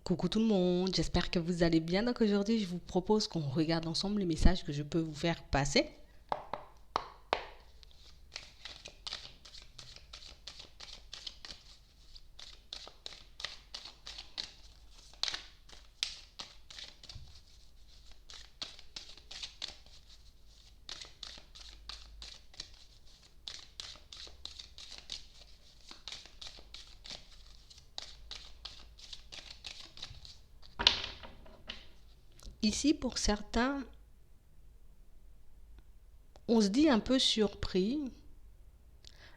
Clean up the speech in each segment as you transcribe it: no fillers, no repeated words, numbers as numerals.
Coucou tout le monde, j'espère que vous allez bien. Donc aujourd'hui, je vous propose qu'on regarde ensemble les messages que je peux vous faire passer. Ici, pour certains, on se dit un peu surpris,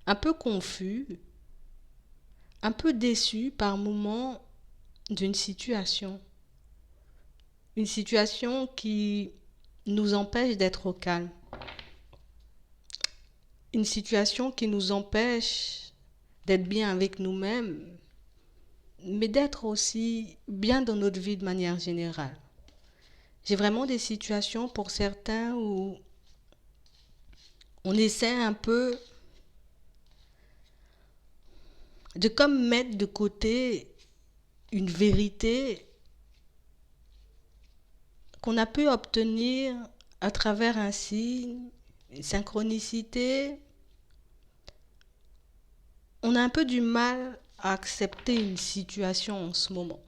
un peu confus, un peu déçu par moment d'une situation. Une situation qui nous empêche d'être au calme. Une situation qui nous empêche d'être bien avec nous-mêmes, mais d'être aussi bien dans notre vie de manière générale. J'ai vraiment des situations pour certains où on essaie un peu de comme mettre de côté une vérité qu'on a pu obtenir à travers un signe, une synchronicité. On a un peu du mal à accepter une situation en ce moment.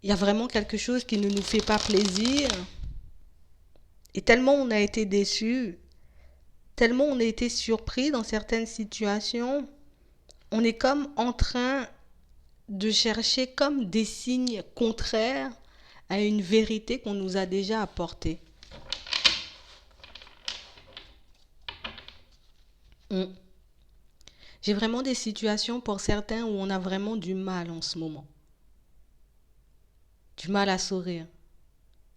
Il y a vraiment quelque chose qui ne nous fait pas plaisir. Et tellement on a été déçus, tellement on a été surpris dans certaines situations, on est comme en train de chercher comme des signes contraires à une vérité qu'on nous a déjà apportée. Mm. J'ai vraiment des situations pour certains où on a vraiment du mal en ce moment. Du mal à sourire.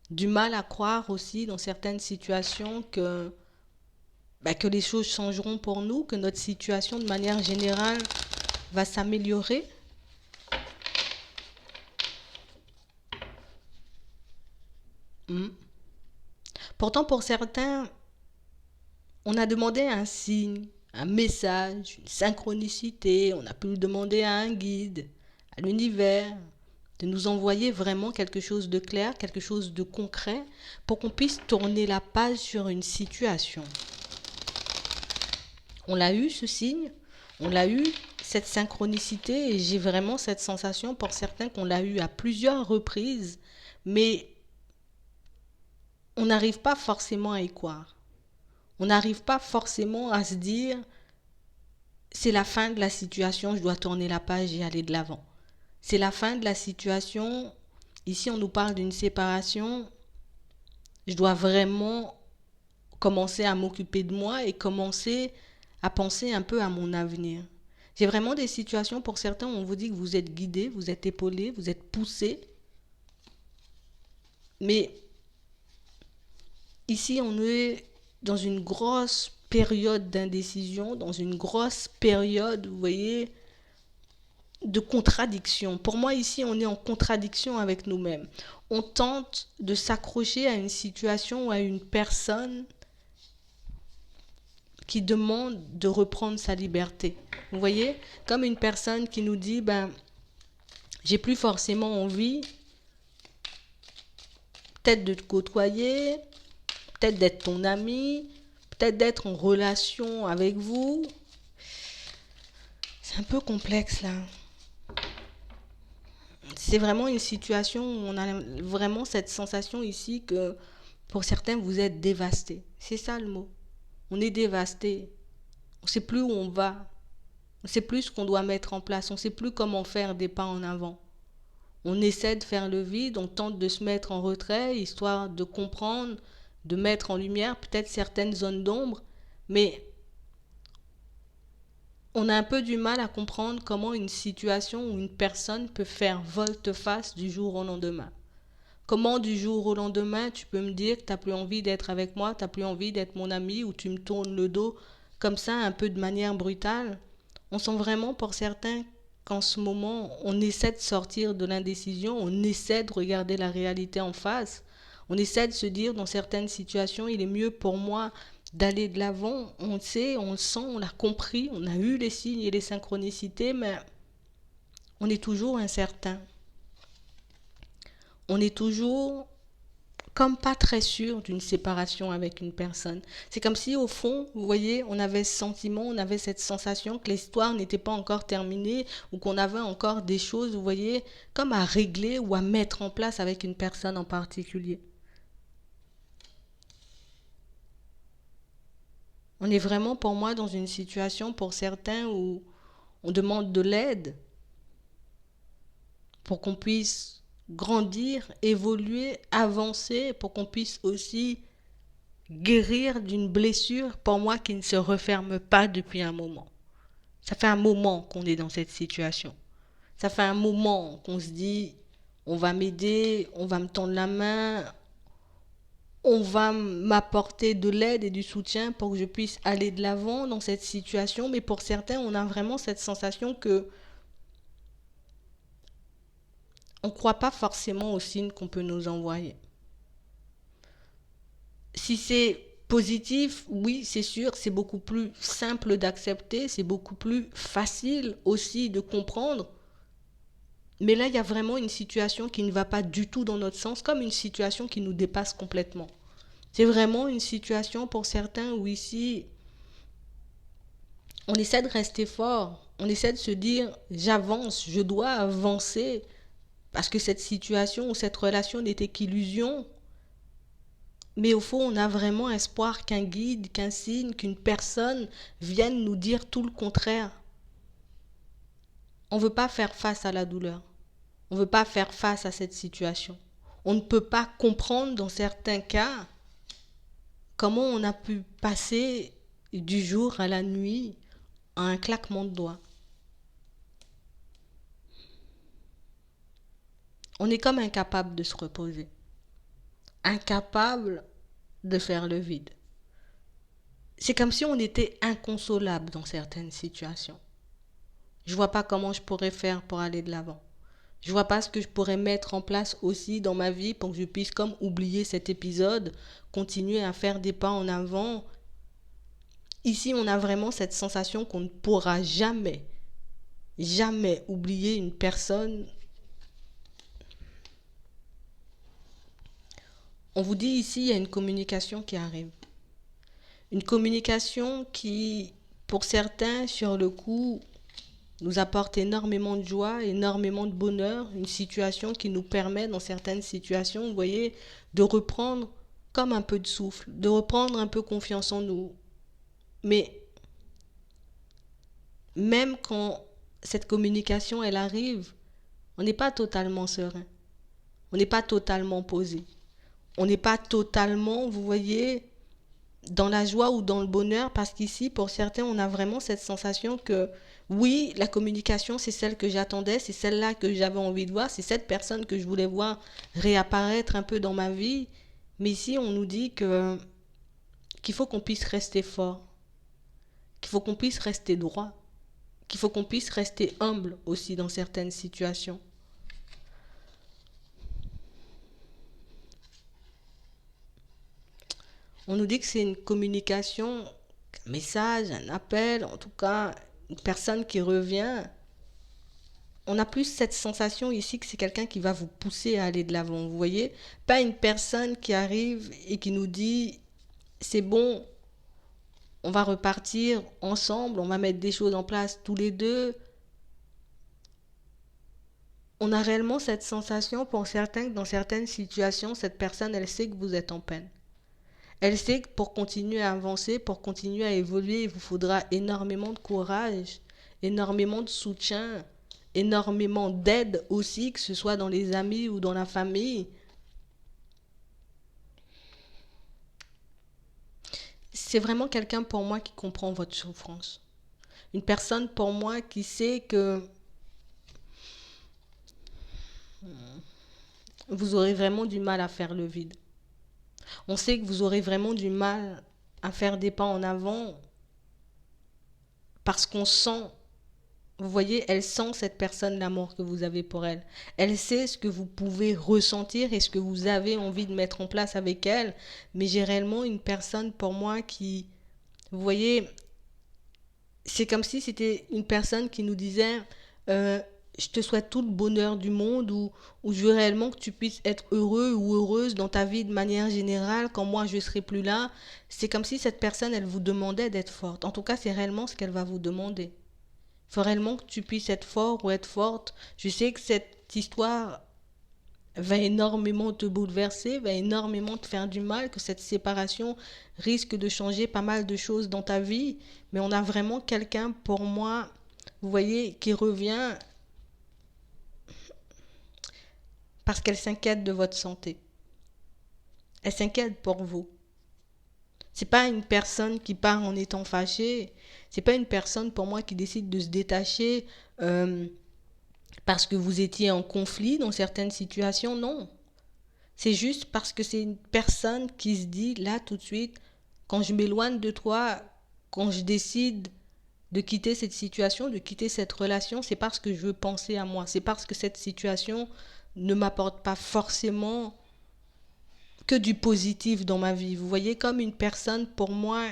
Du mal à croire aussi dans certaines situations que les choses changeront pour nous, que notre situation de manière générale va s'améliorer. Mm. Pourtant, pour certains, on a demandé un signe, un message, une synchronicité, on a pu demander à un guide, à l'univers, de nous envoyer vraiment quelque chose de clair, quelque chose de concret, pour qu'on puisse tourner la page sur une situation. On l'a eu, ce signe, on l'a eu, cette synchronicité, et j'ai vraiment cette sensation pour certains qu'on l'a eu à plusieurs reprises, mais on n'arrive pas forcément à y croire. On n'arrive pas forcément à se dire c'est la fin de la situation, je dois tourner la page et aller de l'avant. C'est la fin de la situation. Ici, on nous parle d'une séparation. Je dois vraiment commencer à m'occuper de moi et commencer à penser un peu à mon avenir. J'ai vraiment des situations pour certains où on vous dit que vous êtes guidé, vous êtes épaulé, vous êtes poussé. Mais ici, on est dans une grosse période d'indécision, dans une grosse période, vous voyez, de contradiction. Pour moi, ici, on est en contradiction avec nous-mêmes. On tente de s'accrocher à une situation ou à une personne qui demande de reprendre sa liberté. Vous voyez, comme une personne qui nous dit, j'ai plus forcément envie, peut-être de te côtoyer, peut-être d'être ton ami, peut-être d'être en relation avec vous. C'est un peu complexe là. C'est vraiment une situation où on a vraiment cette sensation ici que pour certains vous êtes dévastés. C'est ça le mot. On est dévasté. On ne sait plus où on va. On ne sait plus ce qu'on doit mettre en place. On ne sait plus comment faire des pas en avant. On essaie de faire le vide, on tente de se mettre en retrait, histoire de comprendre, de mettre en lumière peut-être certaines zones d'ombre, mais on a un peu du mal à comprendre comment une situation ou une personne peut faire volte-face du jour au lendemain. Comment du jour au lendemain tu peux me dire que tu n'as plus envie d'être avec moi, tu n'as plus envie d'être mon ami, ou tu me tournes le dos comme ça, un peu de manière brutale. On sent vraiment pour certains qu'en ce moment, on essaie de sortir de l'indécision, on essaie de regarder la réalité en face, on essaie de se dire dans certaines situations, il est mieux pour moi d'aller de l'avant. On le sait, on le sent, on l'a compris, on a eu les signes et les synchronicités, mais on est toujours incertain. on est toujours comme pas très sûr d'une séparation avec une personne. C'est comme si au fond, vous voyez, on avait ce sentiment, on avait cette sensation que l'histoire n'était pas encore terminée ou qu'on avait encore des choses, vous voyez, comme à régler ou à mettre en place avec une personne en particulier. On est vraiment pour moi dans une situation pour certains où on demande de l'aide pour qu'on puisse grandir, évoluer, avancer, pour qu'on puisse aussi guérir d'une blessure, pour moi, qui ne se referme pas depuis un moment. Ça fait un moment qu'on est dans cette situation. Ça fait un moment qu'on se dit, on va m'aider, on va me tendre la main, on va m'apporter de l'aide et du soutien pour que je puisse aller de l'avant dans cette situation. Mais pour certains, on a vraiment cette sensation que on ne croit pas forcément aux signes qu'on peut nous envoyer. Si c'est positif, oui, c'est sûr, c'est beaucoup plus simple d'accepter, c'est beaucoup plus facile aussi de comprendre. Mais là, il y a vraiment une situation qui ne va pas du tout dans notre sens, comme une situation qui nous dépasse complètement. C'est vraiment une situation pour certains où ici, on essaie de rester fort, on essaie de se dire, j'avance, je dois avancer, parce que cette situation ou cette relation n'était qu'illusion. Mais au fond, on a vraiment espoir qu'un guide, qu'un signe, qu'une personne vienne nous dire tout le contraire. On ne veut pas faire face à la douleur. On ne veut pas faire face à cette situation. On ne peut pas comprendre dans certains cas comment on a pu passer du jour à la nuit à un claquement de doigts. On est comme incapable de se reposer. Incapable de faire le vide. C'est comme si on était inconsolable dans certaines situations. Je vois pas comment je pourrais faire pour aller de l'avant. Je vois pas ce que je pourrais mettre en place aussi dans ma vie pour que je puisse comme oublier cet épisode, continuer à faire des pas en avant. Ici, on a vraiment cette sensation qu'on ne pourra jamais, jamais oublier une personne. On vous dit ici, il y a une communication qui arrive. Une communication qui, pour certains, sur le coup, nous apporte énormément de joie, énormément de bonheur, une situation qui nous permet, dans certaines situations, vous voyez, de reprendre comme un peu de souffle, de reprendre un peu confiance en nous. Mais même quand cette communication, elle arrive, on n'est pas totalement serein, on n'est pas totalement posé, on n'est pas totalement, vous voyez, dans la joie ou dans le bonheur, parce qu'ici, pour certains, on a vraiment cette sensation que oui, la communication, c'est celle que j'attendais, c'est celle-là que j'avais envie de voir, c'est cette personne que je voulais voir réapparaître un peu dans ma vie. Mais ici, on nous dit que qu'il faut qu'on puisse rester fort, qu'il faut qu'on puisse rester droit, qu'il faut qu'on puisse rester humble aussi dans certaines situations. On nous dit que c'est une communication, un message, un appel, en tout cas, une personne qui revient. On a plus cette sensation ici que c'est quelqu'un qui va vous pousser à aller de l'avant, vous voyez? Pas une personne qui arrive et qui nous dit, c'est bon, on va repartir ensemble, on va mettre des choses en place tous les deux. On a réellement cette sensation pour certains que dans certaines situations, cette personne, elle sait que vous êtes en peine. Elle sait que pour continuer à avancer, pour continuer à évoluer, il vous faudra énormément de courage, énormément de soutien, énormément d'aide aussi, que ce soit dans les amis ou dans la famille. C'est vraiment quelqu'un pour moi qui comprend votre souffrance. Une personne pour moi qui sait que vous aurez vraiment du mal à faire le vide. On sait que vous aurez vraiment du mal à faire des pas en avant parce qu'on sent, vous voyez, elle sent cette personne l'amour que vous avez pour elle. Elle sait ce que vous pouvez ressentir et ce que vous avez envie de mettre en place avec elle. Mais j'ai réellement une personne pour moi qui, vous voyez, c'est comme si c'était une personne qui nous disait je te souhaite tout le bonheur du monde ou je veux réellement que tu puisses être heureux ou heureuse dans ta vie de manière générale quand moi je serai plus là. C'est comme si cette personne, elle vous demandait d'être forte. En tout cas, c'est réellement ce qu'elle va vous demander. Il faut réellement que tu puisses être fort ou être forte. Je sais que cette histoire va énormément te bouleverser, va énormément te faire du mal, que cette séparation risque de changer pas mal de choses dans ta vie, mais on a vraiment quelqu'un pour moi, vous voyez, qui revient parce qu'elle s'inquiète de votre santé. Elle s'inquiète pour vous. C'est pas une personne qui part en étant fâchée. C'est pas une personne pour moi qui décide de se détacher parce que vous étiez en conflit dans certaines situations. Non. C'est juste parce que c'est une personne qui se dit là tout de suite, quand je m'éloigne de toi, quand je décide de quitter cette situation, de quitter cette relation, c'est parce que je veux penser à moi. C'est parce que cette situation ne m'apporte pas forcément que du positif dans ma vie. Vous voyez, comme une personne pour moi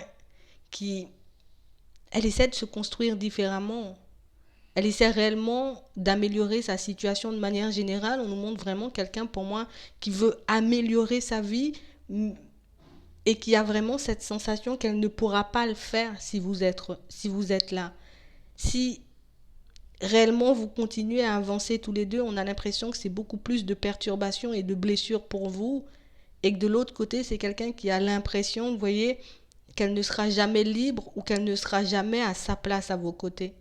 qui, elle essaie de se construire différemment. Elle essaie réellement d'améliorer sa situation de manière générale. On nous montre vraiment quelqu'un pour moi qui veut améliorer sa vie et qui a vraiment cette sensation qu'elle ne pourra pas le faire si vous êtes là. Si réellement vous continuez à avancer tous les deux, on a l'impression que c'est beaucoup plus de perturbations et de blessures pour vous et que de l'autre côté, c'est quelqu'un qui a l'impression, vous voyez, qu'elle ne sera jamais libre ou qu'elle ne sera jamais à sa place à vos côtés.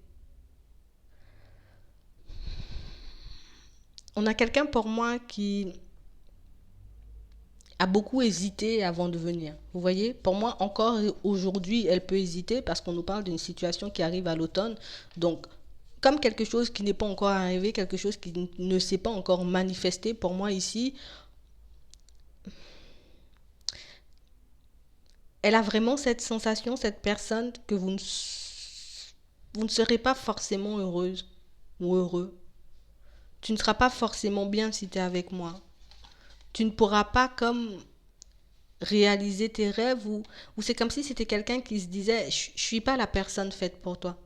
On a quelqu'un pour moi qui a beaucoup hésité avant de venir. Vous voyez, pour moi, encore aujourd'hui, elle peut hésiter parce qu'on nous parle d'une situation qui arrive à l'automne. Donc, comme quelque chose qui n'est pas encore arrivé, quelque chose qui ne s'est pas encore manifesté, pour moi ici, elle a vraiment cette sensation, cette personne, que vous ne serez pas forcément heureuse ou heureux. Tu ne seras pas forcément bien si tu es avec moi. Tu ne pourras pas comme réaliser tes rêves ou c'est comme si c'était quelqu'un qui se disait je suis pas la personne faite pour toi.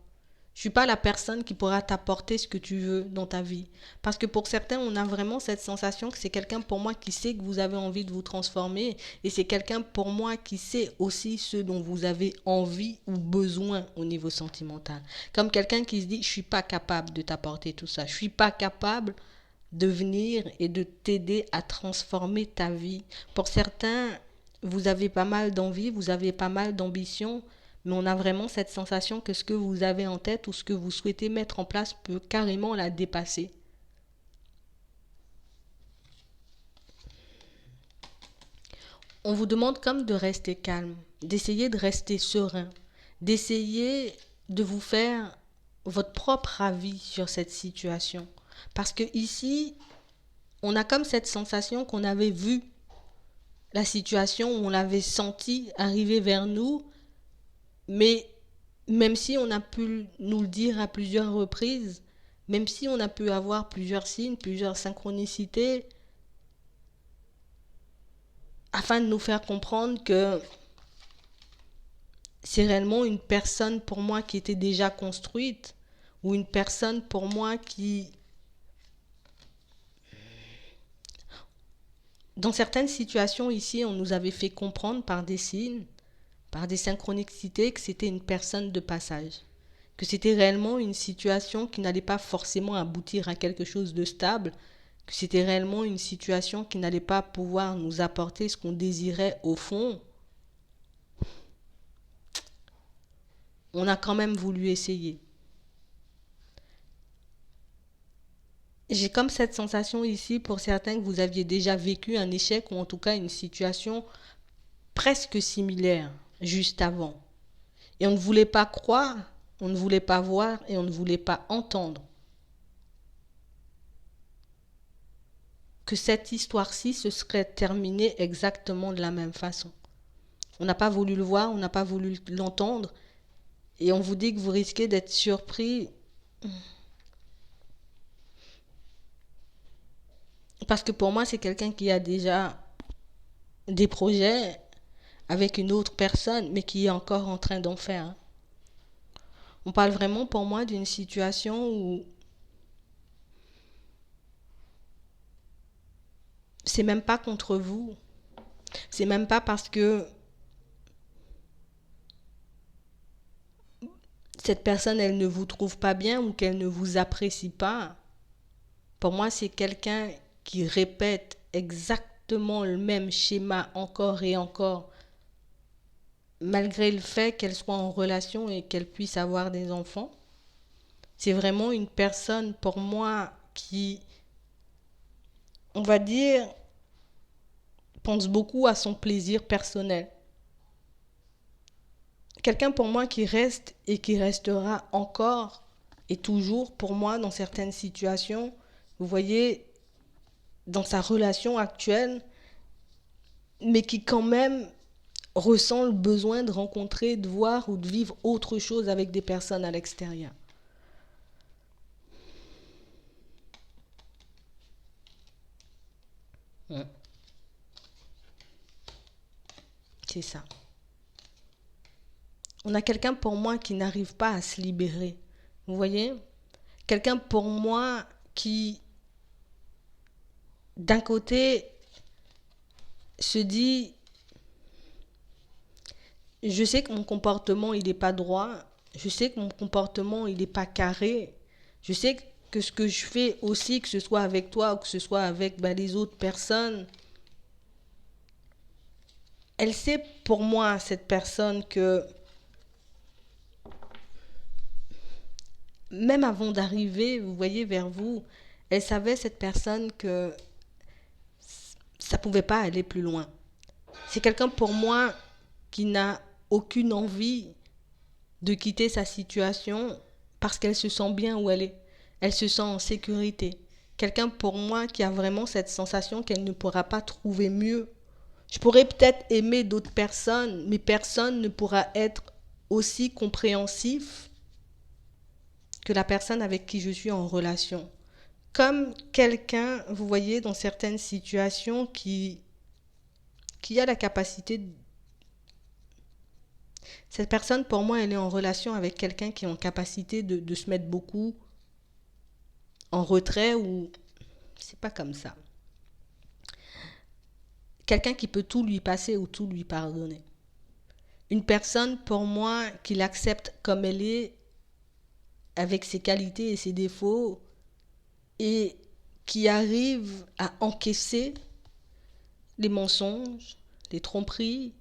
Je suis pas la personne qui pourra t'apporter ce que tu veux dans ta vie. Parce que pour certains, on a vraiment cette sensation que c'est quelqu'un pour moi qui sait que vous avez envie de vous transformer et c'est quelqu'un pour moi qui sait aussi ce dont vous avez envie ou besoin au niveau sentimental. Comme quelqu'un qui se dit je suis pas capable de t'apporter tout ça. Je suis pas capable de venir et de t'aider à transformer ta vie. Pour certains, vous avez pas mal d'envie, vous avez pas mal d'ambition, mais on a vraiment cette sensation que ce que vous avez en tête ou ce que vous souhaitez mettre en place peut carrément la dépasser. On vous demande comme de rester calme, d'essayer de rester serein, d'essayer de vous faire votre propre avis sur cette situation. Parce que ici, on a comme cette sensation qu'on avait vu la situation, on l'avait senti arriver vers nous, mais même si on a pu nous le dire à plusieurs reprises, même si on a pu avoir plusieurs signes, plusieurs synchronicités, afin de nous faire comprendre que c'est réellement une personne pour moi qui était déjà construite, ou une personne pour moi qui, dans certaines situations ici, on nous avait fait comprendre par des signes, par des synchronicités, que c'était une personne de passage. Que c'était réellement une situation qui n'allait pas forcément aboutir à quelque chose de stable, que c'était réellement une situation qui n'allait pas pouvoir nous apporter ce qu'on désirait au fond, on a quand même voulu essayer. J'ai comme cette sensation ici pour certains que vous aviez déjà vécu un échec ou en tout cas une situation presque similaire juste avant. Et on ne voulait pas croire, on ne voulait pas voir et on ne voulait pas entendre que cette histoire-ci se serait terminée exactement de la même façon. On n'a pas voulu le voir, on n'a pas voulu l'entendre et on vous dit que vous risquez d'être surpris parce que pour moi c'est quelqu'un qui a déjà des projets avec une autre personne mais qui est encore en train d'en faire. On parle vraiment pour moi d'une situation où c'est même pas contre vous. C'est même pas parce que cette personne, elle ne vous trouve pas bien ou qu'elle ne vous apprécie pas. Pour moi, c'est quelqu'un qui répète exactement le même schéma encore et encore, malgré le fait qu'elle soit en relation et qu'elle puisse avoir des enfants. C'est vraiment une personne, pour moi, qui, on va dire, pense beaucoup à son plaisir personnel. Quelqu'un pour moi qui reste et qui restera encore et toujours pour moi dans certaines situations, vous voyez, dans sa relation actuelle, mais qui quand même ressent le besoin de rencontrer, de voir ou de vivre autre chose avec des personnes à l'extérieur. Mm. C'est ça. On a quelqu'un pour moi qui n'arrive pas à se libérer. Vous voyez? Quelqu'un pour moi qui, d'un côté, se dit, je sais que mon comportement, il n'est pas droit. Je sais que mon comportement, il n'est pas carré. Je sais que ce que je fais aussi, que ce soit avec toi ou que ce soit avec les autres personnes, elle sait pour moi, cette personne, que même avant d'arriver, vous voyez, vers vous, elle savait, cette personne, que ça ne pouvait pas aller plus loin. C'est quelqu'un pour moi qui n'a aucune envie de quitter sa situation parce qu'elle se sent bien où elle est. Elle se sent en sécurité. Quelqu'un pour moi qui a vraiment cette sensation qu'elle ne pourra pas trouver mieux. Je pourrais peut-être aimer d'autres personnes, mais personne ne pourra être aussi compréhensif que la personne avec qui je suis en relation. Comme quelqu'un, vous voyez, dans certaines situations qui a la capacité de... Cette personne, pour moi, elle est en relation avec quelqu'un qui est en capacité de se mettre beaucoup en retrait ou... C'est pas comme ça. Quelqu'un qui peut tout lui passer ou tout lui pardonner. Une personne, pour moi, qui l'accepte comme elle est, avec ses qualités et ses défauts, et qui arrive à encaisser les mensonges, les tromperies,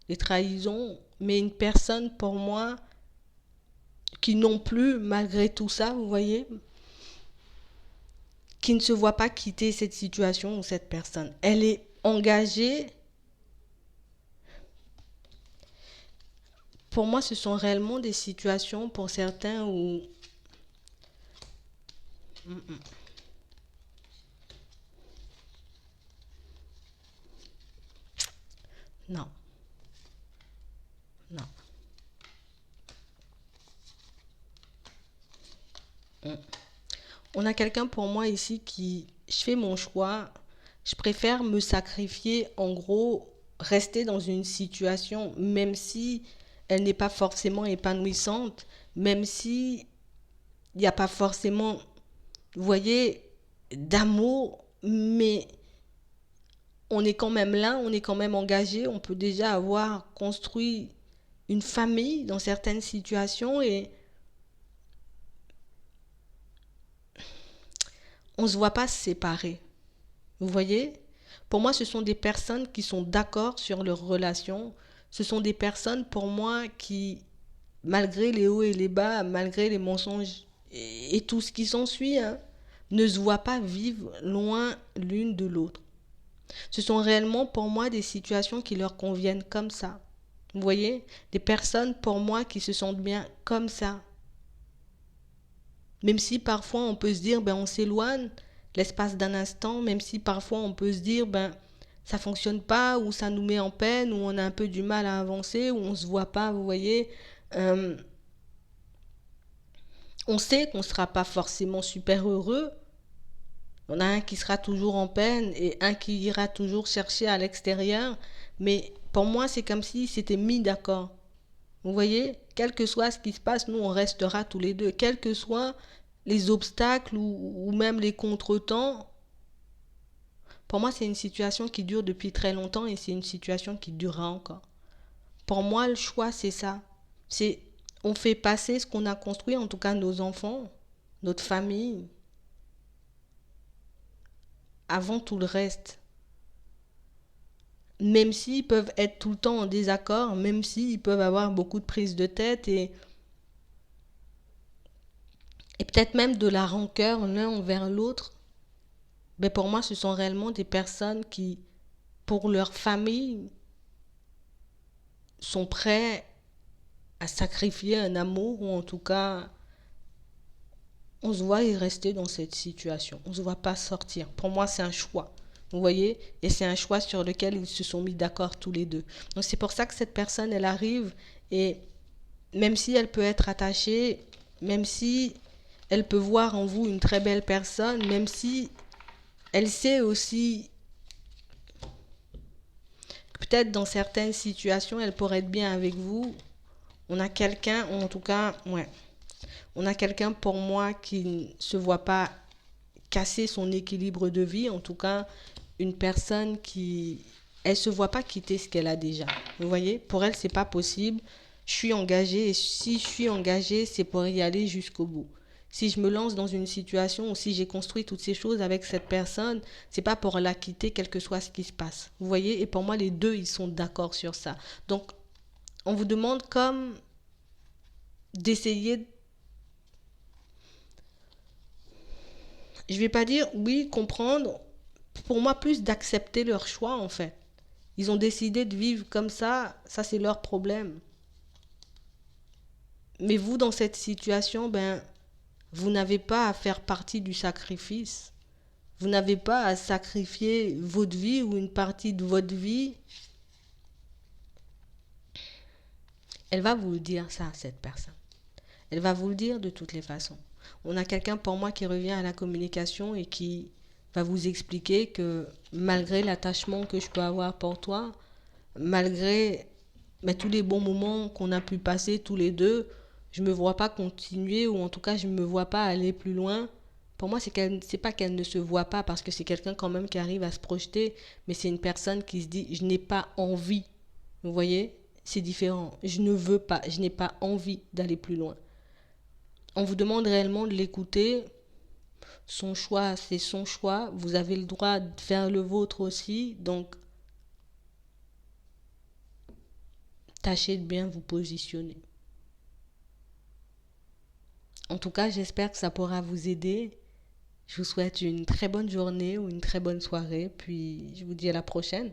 les trahisons, mais une personne pour moi qui non plus, malgré tout ça, vous voyez, qui ne se voit pas quitter cette situation ou cette personne. Elle est engagée. Pour moi, ce sont réellement des situations pour certains où... Non, non. On a quelqu'un pour moi ici qui, je fais mon choix, je préfère me sacrifier, en gros, rester dans une situation, même si elle n'est pas forcément épanouissante, même si il n'y a pas forcément, vous voyez, d'amour, mais on est quand même là, on est quand même engagé, on peut déjà avoir construit une famille dans certaines situations et on ne se voit pas se séparer. Vous voyez? Pour moi, ce sont des personnes qui sont d'accord sur leur relation. Ce sont des personnes, pour moi, qui, malgré les hauts et les bas, malgré les mensonges et tout ce qui s'ensuit, hein, ne se voient pas vivre loin l'une de l'autre. Ce sont réellement, pour moi, des situations qui leur conviennent comme ça. Vous voyez? Des personnes, pour moi, qui se sentent bien comme ça. Même si parfois on peut se dire, on s'éloigne l'espace d'un instant, même si parfois on peut se dire, ça fonctionne pas, ou ça nous met en peine, ou on a un peu du mal à avancer, ou on se voit pas, vous voyez. Euh, on sait qu'on sera pas forcément super heureux. On a un qui sera toujours en peine et un qui ira toujours chercher à l'extérieur. Mais pour moi, c'est comme si c'était mis d'accord. Vous voyez, quel que soit ce qui se passe, nous, on restera tous les deux. Quels que soient les obstacles ou même les contretemps, Pour moi, c'est une situation qui dure depuis très longtemps et c'est une situation qui durera encore. Pour moi, le choix, c'est ça. C'est, on fait passer ce qu'on a construit, en tout cas nos enfants, notre famille, avant tout le reste. Même s'ils peuvent être tout le temps en désaccord, même s'ils peuvent avoir beaucoup de prises de tête et peut-être même de la rancœur l'un envers l'autre, ben pour moi, ce sont réellement des personnes qui, pour leur famille, sont prêts à sacrifier un amour ou en tout cas, on se voit y rester dans cette situation. On ne se voit pas sortir. Pour moi, c'est un choix. Vous voyez? Et c'est un choix sur lequel ils se sont mis d'accord tous les deux. Donc c'est pour ça que cette personne, elle arrive et même si elle peut être attachée, même si elle peut voir en vous une très belle personne, même si elle sait aussi que peut-être dans certaines situations, elle pourrait être bien avec vous, on a quelqu'un, ou en tout cas, ouais, on a quelqu'un pour moi qui ne se voit pas casser son équilibre de vie, en tout cas, une personne qui, elle se voit pas quitter ce qu'elle a déjà. Vous voyez, pour elle, c'est pas possible. Je suis engagée et si je suis engagée, c'est pour y aller jusqu'au bout. Si je me lance dans une situation ou si j'ai construit toutes ces choses avec cette personne, c'est pas pour la quitter, quel que soit ce qui se passe. Vous voyez, et pour moi, les deux, ils sont d'accord sur ça. Donc, on vous demande comme d'essayer, je vais pas dire oui, comprendre, pour moi, plus d'accepter leur choix en fait. Ils ont décidé de vivre comme ça c'est leur problème. Mais vous, dans cette situation, ben, vous n'avez pas à faire partie du sacrifice. Vous n'avez pas à sacrifier votre vie ou une partie de votre vie. Elle va vous le dire ça, cette personne. Elle va vous le dire de toutes les façons. On a quelqu'un pour moi qui revient à la communication et qui va vous expliquer que malgré l'attachement que je peux avoir pour toi, malgré tous les bons moments qu'on a pu passer tous les deux, je me vois pas continuer ou en tout cas je me vois pas aller plus loin. Pour moi, c'est pas qu'elle ne se voit pas parce que c'est quelqu'un quand même qui arrive à se projeter, mais c'est une personne qui se dit je n'ai pas envie. Vous voyez, c'est différent. Je ne veux pas, je n'ai pas envie d'aller plus loin. On vous demande réellement de l'écouter. Son choix, c'est son choix. Vous avez le droit de faire le vôtre aussi. Donc, tâchez de bien vous positionner. En tout cas, j'espère que ça pourra vous aider. Je vous souhaite une très bonne journée ou une très bonne soirée. Puis, je vous dis à la prochaine.